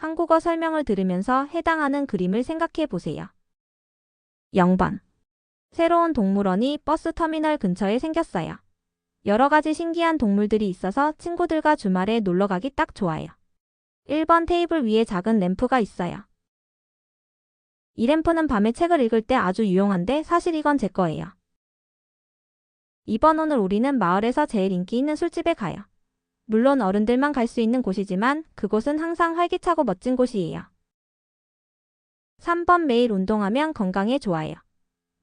한국어 설명을 들으면서 해당하는 그림을 생각해 보세요. 0번. 새로운 동물원이 버스 터미널 근처에 생겼어요. 여러 가지 신기한 동물들이 있어서 친구들과 주말에 놀러 가기 딱 좋아요. 1번. 테이블 위에 작은 램프가 있어요. 이 램프는 밤에 책을 읽을 때 아주 유용한데 사실 이건 제 거예요. 2번. 오늘 우리는 마을에서 제일 인기 있는 술집에 가요. 물론 어른들만 갈 수 있는 곳이지만 그곳은 항상 활기차고 멋진 곳이에요. 3번. 매일 운동하면 건강에 좋아요.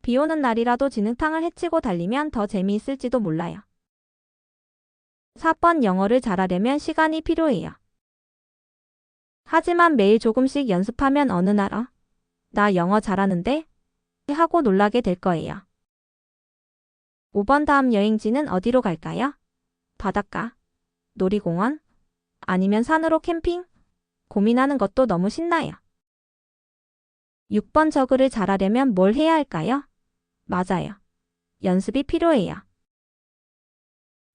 비 오는 날이라도 진흙탕을 헤치고 달리면 더 재미있을지도 몰라요. 4번. 영어를 잘하려면 시간이 필요해요. 하지만 매일 조금씩 연습하면 어느 날 나 영어 잘하는데? 하고 놀라게 될 거예요. 5번. 다음 여행지는 어디로 갈까요? 바닷가, 놀이공원, 아니면 산으로 캠핑? 고민하는 것도 너무 신나요. 6번. 저글을 잘하려면 뭘 해야 할까요? 맞아요. 연습이 필요해요.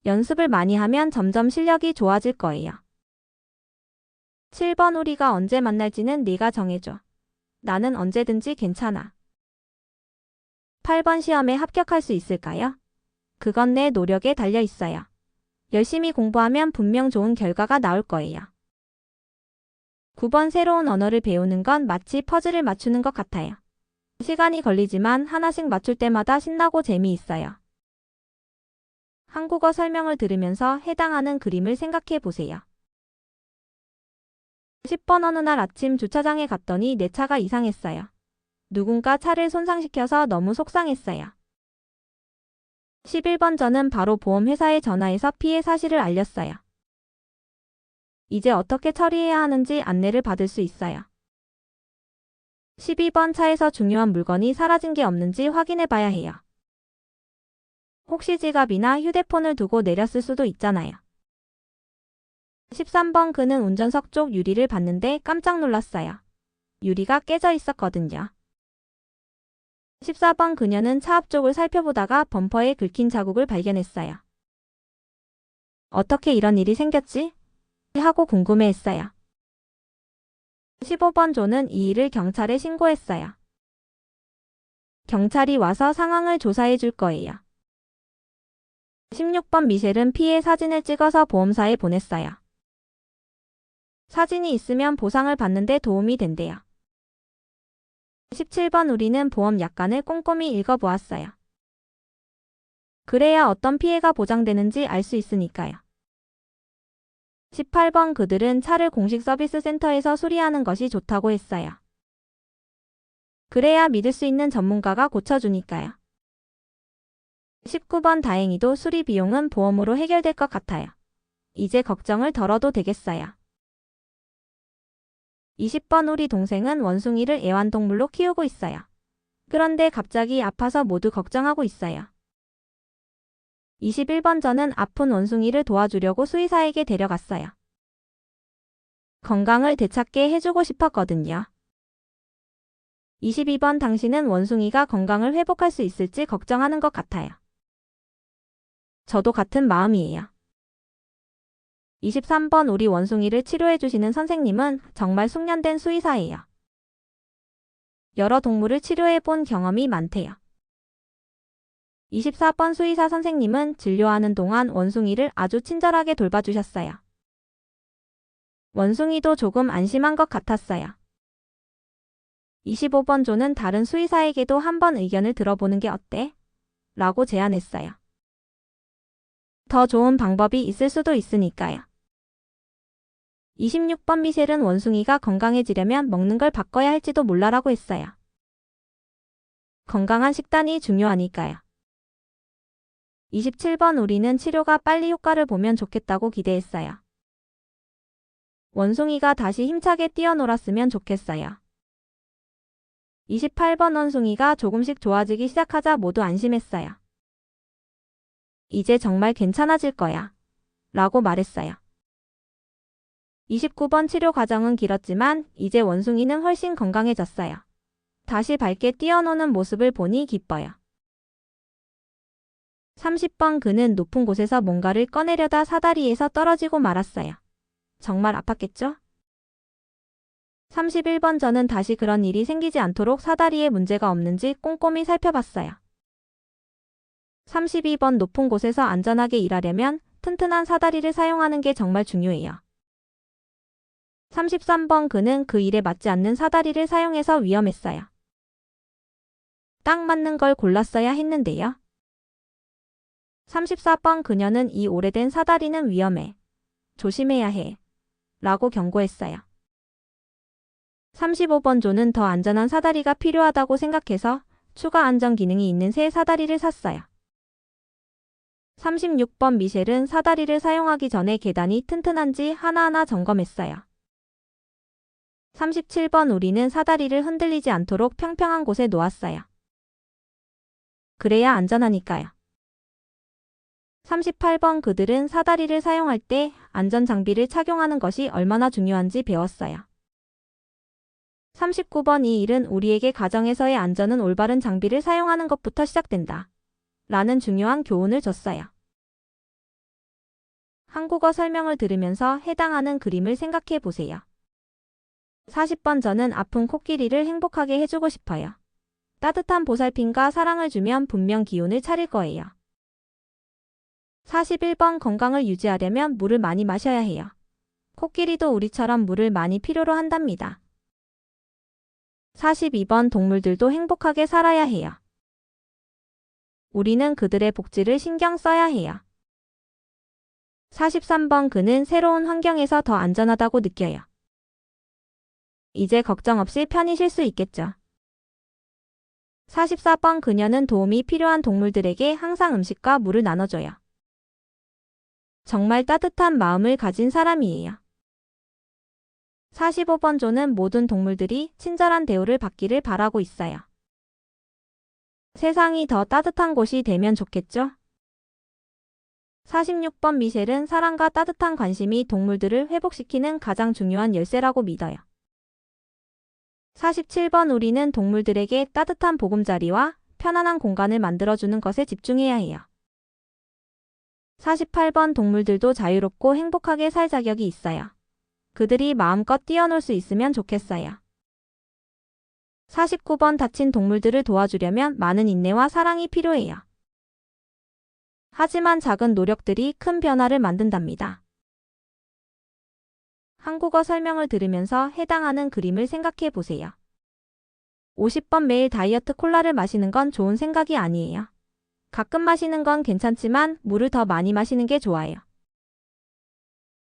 연습을 많이 하면 점점 실력이 좋아질 거예요. 7번. 우리가 언제 만날지는 네가 정해줘. 나는 언제든지 괜찮아. 8번. 시험에 합격할 수 있을까요? 그건 내 노력에 달려 있어요. 열심히 공부하면 분명 좋은 결과가 나올 거예요. 9번. 새로운 언어를 배우는 건 마치 퍼즐을 맞추는 것 같아요. 시간이 걸리지만 하나씩 맞출 때마다 신나고 재미있어요. 한국어 설명을 들으면서 해당하는 그림을 생각해 보세요. 10번. 어느 날 아침 주차장에 갔더니 내 차가 이상했어요. 누군가 차를 손상시켜서 너무 속상했어요. 11번. 저는 바로 보험회사에 전화해서 피해 사실을 알렸어요. 이제 어떻게 처리해야 하는지 안내를 받을 수 있어요. 12번. 차에서 중요한 물건이 사라진 게 없는지 확인해 봐야 해요. 혹시 지갑이나 휴대폰을 두고 내렸을 수도 있잖아요. 13번. 그는 운전석 쪽 유리를 봤는데 깜짝 놀랐어요. 유리가 깨져 있었거든요. 14번. 그녀는 차 앞쪽을 살펴보다가 범퍼에 긁힌 자국을 발견했어요. 어떻게 이런 일이 생겼지? 하고 궁금해했어요. 15번. 조는 이 일을 경찰에 신고했어요. 경찰이 와서 상황을 조사해 줄 거예요. 16번. 미셸은 피해 사진을 찍어서 보험사에 보냈어요. 사진이 있으면 보상을 받는데 도움이 된대요. 17번. 우리는 보험 약관을 꼼꼼히 읽어보았어요. 그래야 어떤 피해가 보장되는지 알 수 있으니까요. 18번. 그들은 차를 공식 서비스 센터에서 수리하는 것이 좋다고 했어요. 그래야 믿을 수 있는 전문가가 고쳐주니까요. 19번. 다행히도 수리 비용은 보험으로 해결될 것 같아요. 이제 걱정을 덜어도 되겠어요. 20번. 우리 동생은 원숭이를 애완동물로 키우고 있어요. 그런데 갑자기 아파서 모두 걱정하고 있어요. 21번. 저는 아픈 원숭이를 도와주려고 수의사에게 데려갔어요. 건강을 되찾게 해주고 싶었거든요. 22번. 당신은 원숭이가 건강을 회복할 수 있을지 걱정하는 것 같아요. 저도 같은 마음이에요. 23번. 우리 원숭이를 치료해 주시는 선생님은 정말 숙련된 수의사예요. 여러 동물을 치료해 본 경험이 많대요. 24번. 수의사 선생님은 진료하는 동안 원숭이를 아주 친절하게 돌봐주셨어요. 원숭이도 조금 안심한 것 같았어요. 25번. 조는 다른 수의사에게도 한번 의견을 들어보는 게 어때? 라고 제안했어요. 더 좋은 방법이 있을 수도 있으니까요. 26번. 미셸은 원숭이가 건강해지려면 먹는 걸 바꿔야 할지도 몰라라고 했어요. 건강한 식단이 중요하니까요. 27번. 우리는 치료가 빨리 효과를 보면 좋겠다고 기대했어요. 원숭이가 다시 힘차게 뛰어놀았으면 좋겠어요. 28번. 원숭이가 조금씩 좋아지기 시작하자 모두 안심했어요. 이제 정말 괜찮아질 거야. 라고 말했어요. 29번. 치료 과정은 길었지만 이제 원숭이는 훨씬 건강해졌어요. 다시 밝게 뛰어노는 모습을 보니 기뻐요. 30번. 그는 높은 곳에서 뭔가를 꺼내려다 사다리에서 떨어지고 말았어요. 정말 아팠겠죠? 31번 저는 다시 그런 일이 생기지 않도록 사다리에 문제가 없는지 꼼꼼히 살펴봤어요. 32번 높은 곳에서 안전하게 일하려면 튼튼한 사다리를 사용하는 게 정말 중요해요. 33번 그는 그 일에 맞지 않는 사다리를 사용해서 위험했어요. 딱 맞는 걸 골랐어야 했는데요. 34번 그녀는 이 오래된 사다리는 위험해. 조심해야 해. 라고 경고했어요. 35번 조는 더 안전한 사다리가 필요하다고 생각해서 추가 안전 기능이 있는 새 사다리를 샀어요. 36번 미셸은 사다리를 사용하기 전에 계단이 튼튼한지 하나하나 점검했어요. 37번 우리는 사다리를 흔들리지 않도록 평평한 곳에 놓았어요. 그래야 안전하니까요. 38번 그들은 사다리를 사용할 때 안전장비를 착용하는 것이 얼마나 중요한지 배웠어요. 39번 이 일은 우리에게 가정에서의 안전은 올바른 장비를 사용하는 것부터 시작된다. 라는 중요한 교훈을 줬어요. 한국어 설명을 들으면서 해당하는 그림을 생각해 보세요. 40번 저는 아픈 코끼리를 행복하게 해주고 싶어요. 따뜻한 보살핌과 사랑을 주면 분명 기운을 차릴 거예요. 41번 건강을 유지하려면 물을 많이 마셔야 해요. 코끼리도 우리처럼 물을 많이 필요로 한답니다. 42번 동물들도 행복하게 살아야 해요. 우리는 그들의 복지를 신경 써야 해요. 43번 그는 새로운 환경에서 더 안전하다고 느껴요. 이제 걱정 없이 편히 쉴 수 있겠죠. 44번 그녀는 도움이 필요한 동물들에게 항상 음식과 물을 나눠줘요. 정말 따뜻한 마음을 가진 사람이에요. 45번 조는 모든 동물들이 친절한 대우를 받기를 바라고 있어요. 세상이 더 따뜻한 곳이 되면 좋겠죠? 46번 미셸은 사랑과 따뜻한 관심이 동물들을 회복시키는 가장 중요한 열쇠라고 믿어요. 47번 우리는 동물들에게 따뜻한 보금자리와 편안한 공간을 만들어주는 것에 집중해야 해요. 48번 동물들도 자유롭고 행복하게 살 자격이 있어요. 그들이 마음껏 뛰어놀 수 있으면 좋겠어요. 49번 다친 동물들을 도와주려면 많은 인내와 사랑이 필요해요. 하지만 작은 노력들이 큰 변화를 만든답니다. 한국어 설명을 들으면서 해당하는 그림을 생각해 보세요. 50번 매일 다이어트 콜라를 마시는 건 좋은 생각이 아니에요. 가끔 마시는 건 괜찮지만 물을 더 많이 마시는 게 좋아요.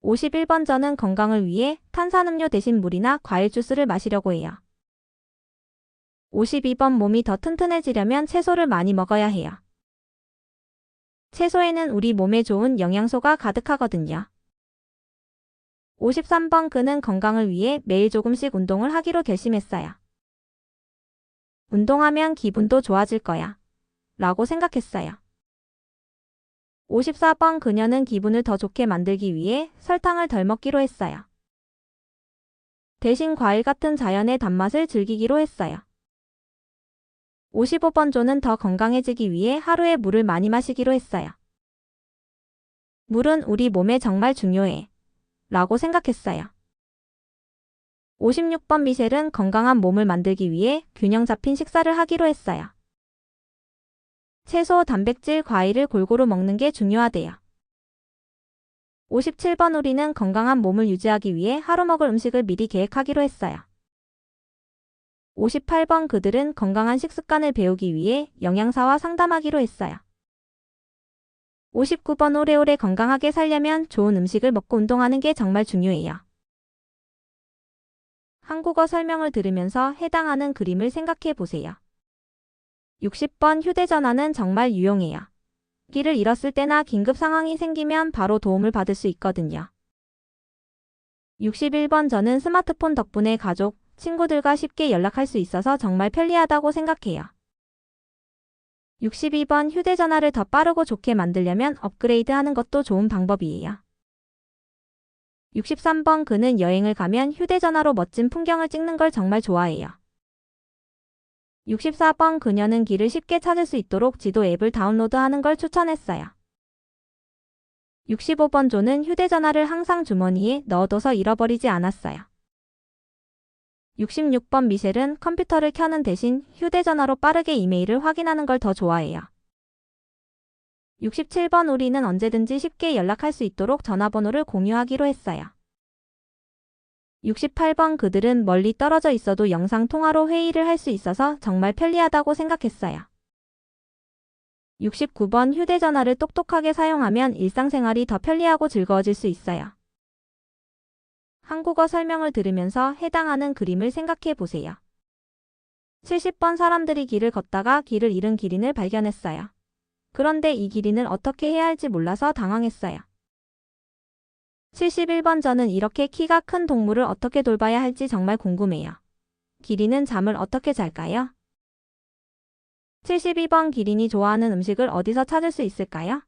51번 저는 건강을 위해 탄산음료 대신 물이나 과일 주스를 마시려고 해요. 52번 몸이 더 튼튼해지려면 채소를 많이 먹어야 해요. 채소에는 우리 몸에 좋은 영양소가 가득하거든요. 53번 그는 건강을 위해 매일 조금씩 운동을 하기로 결심했어요. 운동하면 기분도 좋아질 거야. 라고 생각했어요. 54번 그녀는 기분을 더 좋게 만들기 위해 설탕을 덜 먹기로 했어요. 대신 과일 같은 자연의 단맛을 즐기기로 했어요. 55번 조는 더 건강해지기 위해 하루에 물을 많이 마시기로 했어요. 물은 우리 몸에 정말 중요해. 라고 생각했어요. 56번 미셸은 건강한 몸을 만들기 위해 균형 잡힌 식사를 하기로 했어요. 채소, 단백질, 과일을 골고루 먹는 게 중요하대요. 57번 우리는 건강한 몸을 유지하기 위해 하루 먹을 음식을 미리 계획하기로 했어요. 58번 그들은 건강한 식습관을 배우기 위해 영양사와 상담하기로 했어요. 59번 오래오래 건강하게 살려면 좋은 음식을 먹고 운동하는 게 정말 중요해요. 한국어 설명을 들으면서 해당하는 그림을 생각해 보세요. 60번 휴대전화는 정말 유용해요. 길을 잃었을 때나 긴급 상황이 생기면 바로 도움을 받을 수 있거든요. 61번 저는 스마트폰 덕분에 가족, 친구들과 쉽게 연락할 수 있어서 정말 편리하다고 생각해요. 62번 휴대전화를 더 빠르고 좋게 만들려면 업그레이드 하는 것도 좋은 방법이에요. 63번 그는 여행을 가면 휴대전화로 멋진 풍경을 찍는 걸 정말 좋아해요. 64번 그녀는 길을 쉽게 찾을 수 있도록 지도 앱을 다운로드하는 걸 추천했어요. 65번 조는 휴대전화를 항상 주머니에 넣어둬서 잃어버리지 않았어요. 66번 미셸은 컴퓨터를 켜는 대신 휴대전화로 빠르게 이메일을 확인하는 걸 더 좋아해요. 67번 우리는 언제든지 쉽게 연락할 수 있도록 전화번호를 공유하기로 했어요. 68번 그들은 멀리 떨어져 있어도 영상통화로 회의를 할 수 있어서 정말 편리하다고 생각했어요. 69번 휴대전화를 똑똑하게 사용하면 일상생활이 더 편리하고 즐거워질 수 있어요. 한국어 설명을 들으면서 해당하는 그림을 생각해 보세요. 70번 사람들이 길을 걷다가 길을 잃은 기린을 발견했어요. 그런데 이 기린을 어떻게 해야 할지 몰라서 당황했어요. 71번 저는 이렇게 키가 큰 동물을 어떻게 돌봐야 할지 정말 궁금해요. 기린은 잠을 어떻게 잘까요? 72번 기린이 좋아하는 음식을 어디서 찾을 수 있을까요?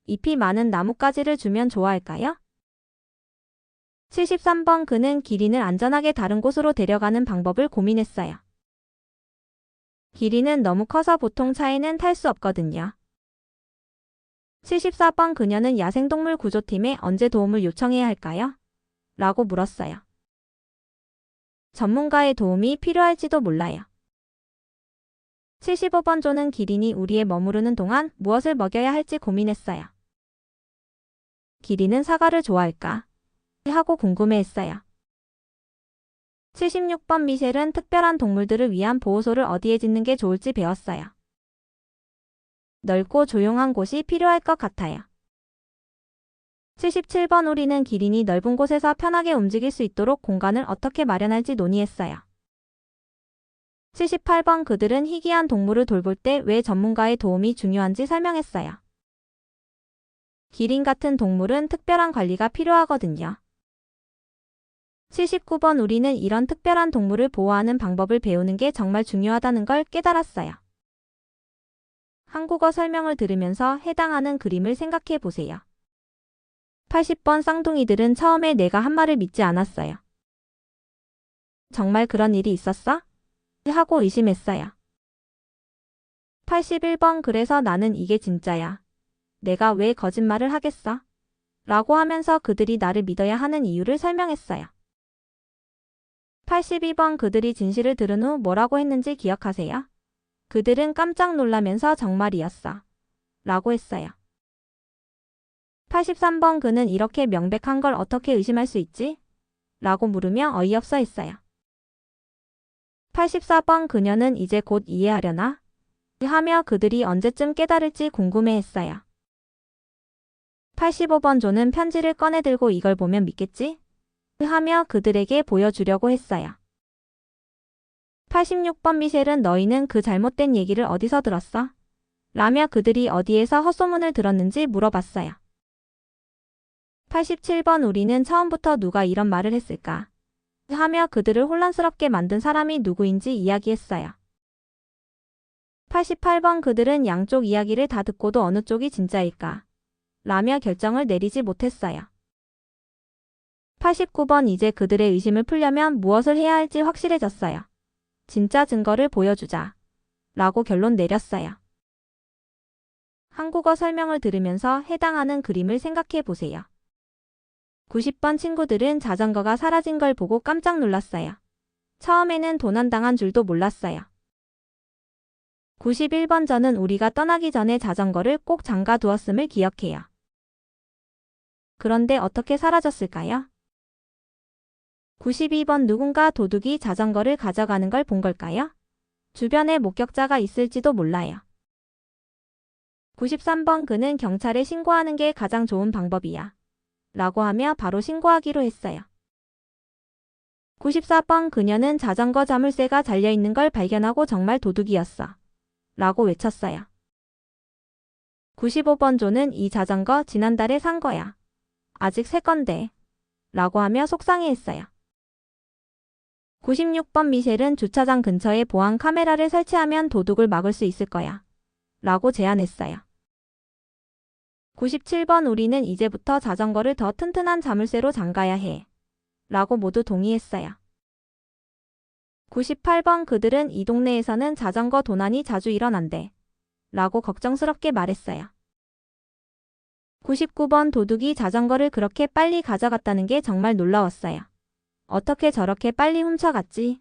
잎이 많은 나뭇가지를 주면 좋아할까요? 73번 그는 기린을 안전하게 다른 곳으로 데려가는 방법을 고민했어요. 기린은 너무 커서 보통 차에는 탈 수 없거든요. 74번 그녀는 야생동물 구조팀에 언제 도움을 요청해야 할까요? 라고 물었어요. 전문가의 도움이 필요할지도 몰라요. 75번 조는 기린이 우리에 머무르는 동안 무엇을 먹여야 할지 고민했어요. 기린은 사과를 좋아할까? 하고 궁금해했어요. 76번 미셸은 특별한 동물들을 위한 보호소를 어디에 짓는 게 좋을지 배웠어요. 넓고 조용한 곳이 필요할 것 같아요. 77번 우리는 기린이 넓은 곳에서 편하게 움직일 수 있도록 공간을 어떻게 마련할지 논의했어요. 78번 그들은 희귀한 동물을 돌볼 때 왜 전문가의 도움이 중요한지 설명했어요. 기린 같은 동물은 특별한 관리가 필요하거든요. 79번 우리는 이런 특별한 동물을 보호하는 방법을 배우는 게 정말 중요하다는 걸 깨달았어요. 한국어 설명을 들으면서 해당하는 그림을 생각해 보세요. 80번 쌍둥이들은 처음에 내가 한 말을 믿지 않았어요. 정말 그런 일이 있었어? 하고 의심했어요. 81번 그래서 나는 이게 진짜야. 내가 왜 거짓말을 하겠어? 라고 하면서 그들이 나를 믿어야 하는 이유를 설명했어요. 82번 그들이 진실을 들은 후 뭐라고 했는지 기억하세요? 그들은 깜짝 놀라면서 정말이었어. 라고 했어요. 83번 그는 이렇게 명백한 걸 어떻게 의심할 수 있지? 라고 물으며 어이없어 했어요. 84번 그녀는 이제 곧 이해하려나? 하며 그들이 언제쯤 깨달을지 궁금해했어요. 85번 조는 편지를 꺼내 들고 이걸 보면 믿겠지? 하며 그들에게 보여주려고 했어요. 86번 미셸은 너희는 그 잘못된 얘기를 어디서 들었어? 라며 그들이 어디에서 헛소문을 들었는지 물어봤어요. 87번 우리는 처음부터 누가 이런 말을 했을까? 하며 그들을 혼란스럽게 만든 사람이 누구인지 이야기했어요. 88번 그들은 양쪽 이야기를 다 듣고도 어느 쪽이 진짜일까? 라며 결정을 내리지 못했어요. 89번 이제 그들의 의심을 풀려면 무엇을 해야 할지 확실해졌어요. 진짜 증거를 보여주자. 라고 결론 내렸어요. 한국어 설명을 들으면서 해당하는 그림을 생각해 보세요. 90번 친구들은 자전거가 사라진 걸 보고 깜짝 놀랐어요. 처음에는 도난당한 줄도 몰랐어요. 91번 저는 우리가 떠나기 전에 자전거를 꼭 잠가 두었음을 기억해요. 그런데 어떻게 사라졌을까요? 92번 누군가 도둑이 자전거를 가져가는 걸 본 걸까요? 주변에 목격자가 있을지도 몰라요. 93번 그는 경찰에 신고하는 게 가장 좋은 방법이야. 라고 하며 바로 신고하기로 했어요. 94번 그녀는 자전거 자물쇠가 달려있는 걸 발견하고 정말 도둑이었어. 라고 외쳤어요. 95번 조는 이 자전거 지난달에 산 거야. 아직 새 건데. 라고 하며 속상해했어요. 96번 미셸은 주차장 근처에 보안 카메라를 설치하면 도둑을 막을 수 있을 거야. 라고 제안했어요. 97번 우리는 이제부터 자전거를 더 튼튼한 자물쇠로 잠가야 해. 라고 모두 동의했어요. 98번 그들은 이 동네에서는 자전거 도난이 자주 일어난대. 라고 걱정스럽게 말했어요. 99번 도둑이 자전거를 그렇게 빨리 가져갔다는 게 정말 놀라웠어요. 어떻게 저렇게 빨리 훔쳐갔지?